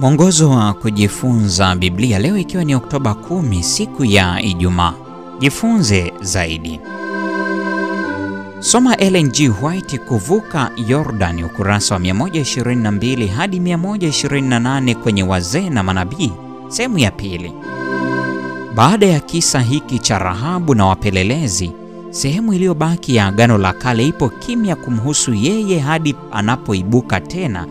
Mwongozo wa kujifunza Biblia leo ikiwa ni Oktoba 10, siku ya Ijumaa. Jifunze zaidi. Soma Ellen G. White, Kuvuka Yordani, ukurasa wa 122 hadi 128 kwenye Wazee na Manabii, sehemu ya pili. Baada ya kisa hiki cha Rahabu na wapelelezi, sehemu iliyobaki ya Agano la Kale ipo kimya kumhusu yeye hadi anapoibuka tena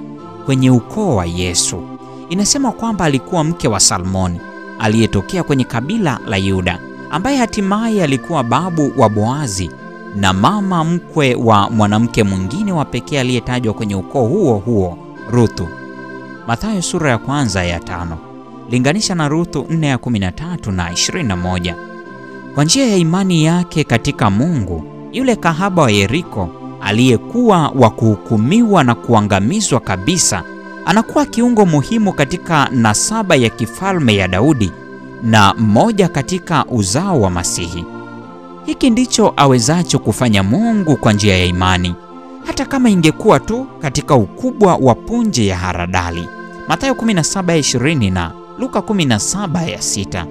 kwenye ukoo wa Yesu. Inasema kwamba alikuwa mke wa Salmoni aliyetokea kwenye kabila la Yuda, ambaye hatimaye alikuwa babu wa Boazi na mama mkwe wa mwanamke mwingine wa pekee aliyetajwa kwenye ukoo huo huo, Ruthu. Mathayo sura ya 1:5. Linganisha na Ruthu 4:13 na 21. Kwa njia ya imani yake katika Mungu, yule kahaba wa Yeriko aliyekuwa wa kuhukumiwa na kuangamizwa kabisa anakuwa kiungo muhimu katika nasaba ya kifalme ya Daudi na mmoja katika uzao wa Masihi. Hiki ndicho awezacho kufanya Mungu kwa njia ya imani, hata kama ingekuwa tu katika ukubwa wa punje ya haradali. Mathayo 17:20 na Luka 17:6.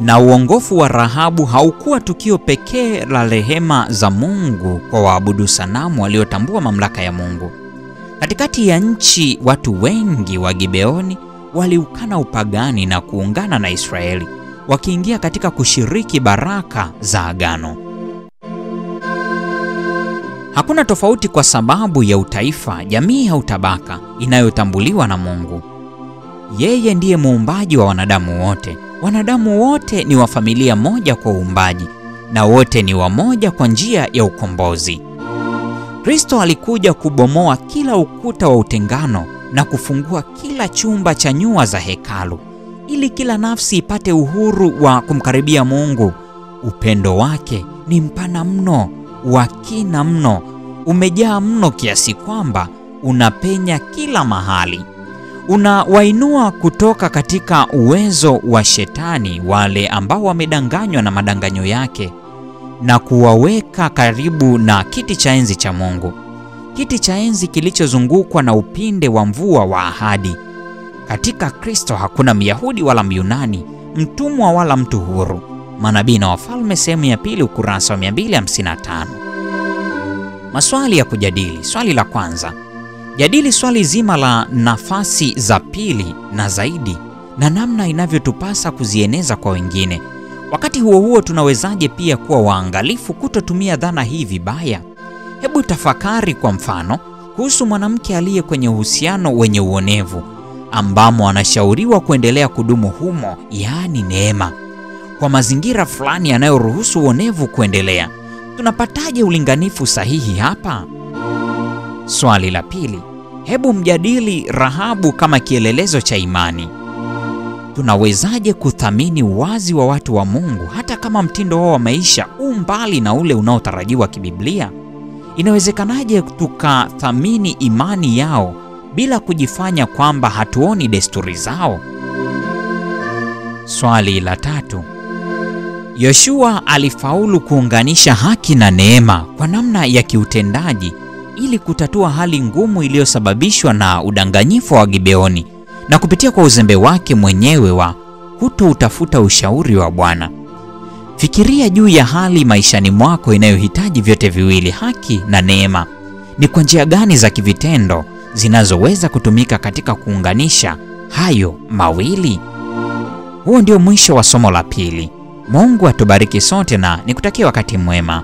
Na uongofu wa Rahabu haukuwa tukio pekee la rehema za Mungu kwa waabudu sanamu waliotambua mamlaka ya Mungu. Katikati ya nchi, watu wengi wa Gibeoni waliukana upagani na kuungana na Israeli, wakiingia katika kushiriki baraka za agano. Hakuna tofauti kwa sababu ya utaifa, jamii au tabaka inayotambuliwa na Mungu. Yeye ndiye muumbaji wa wanadamu wote. Wanadamu wote ni wa familia moja kwa uumbaji, na wote ni wamoja kwa njia ya ukombozi. Kristo alikuja kubomoa kila ukuta wa utengano na kufungua kila chumba cha nyua za hekalu, ili kila nafsi ipate uhuru wa kumkaribia Mungu. Upendo wake ni mpana mno, wa kina mno, umejaa mno kiasi kwamba unapenya kila mahali. Unawainua kutoka katika uwezo wa Shetani wale ambao wamedanganywa na madanganyo yake, na kuwaweka karibu na kiti cha enzi cha Mungu, kiti cha enzi kilichozungukwa na upinde wa mvua wa ahadi. Katika Kristo hakuna Myahudi wala Myunani, mtumwa wala mtu huru. Manabii na Wafalme, sehemu ya pili, ukurasa wa 255. Maswali ya kujadili. Swali la kwanza: jadili swali zima la nafasi za pili na zaidi na namna inavyotupasa kuzieneza kwa wengine. Wakati huo huo, tunawezaje pia kuwa waangalifu kutotumia dhana hii vibaya? Hebu tafakari kwa mfano kuhusu mwanamke aliye kwenye uhusiano wenye uonevu ambamo anashauriwa kuendelea kudumu humo, yaani neema, kwa mazingira fulani yanayoruhusu uonevu kuendelea. Tunapataje ulinganifu sahihi hapa? Swali la pili: hebu mjadili Rahabu kama kielelezo cha imani. Tunawezaje kuthamini uwazi wa watu wa Mungu hata kama mtindo wao wa maisha mbali na ule unaotarajiwa kibiblia? Inawezekanaje tukathamini imani yao bila kujifanya kwamba hatuoni desturi zao? Swali la tatu: Yoshua alifaulu kuunganisha haki na neema kwa namna ya kiutendaji ili kutatua hali ngumu iliyosababishwa na udanganyifu wa Gibeoni na kupitia kwa uzembe wake mwenyewe wa kutoutafuta ushauri wa Bwana. Fikiria juu ya hali maishani mwako inayohitaji vyote viwili, haki na neema. Ni kwa njia gani za kivitendo zinazoweza kutumika katika kuunganisha hayo mawili? Huo ndio mwisho wa somo la pili. Mungu atubariki sote na nikutakia wakati mwema.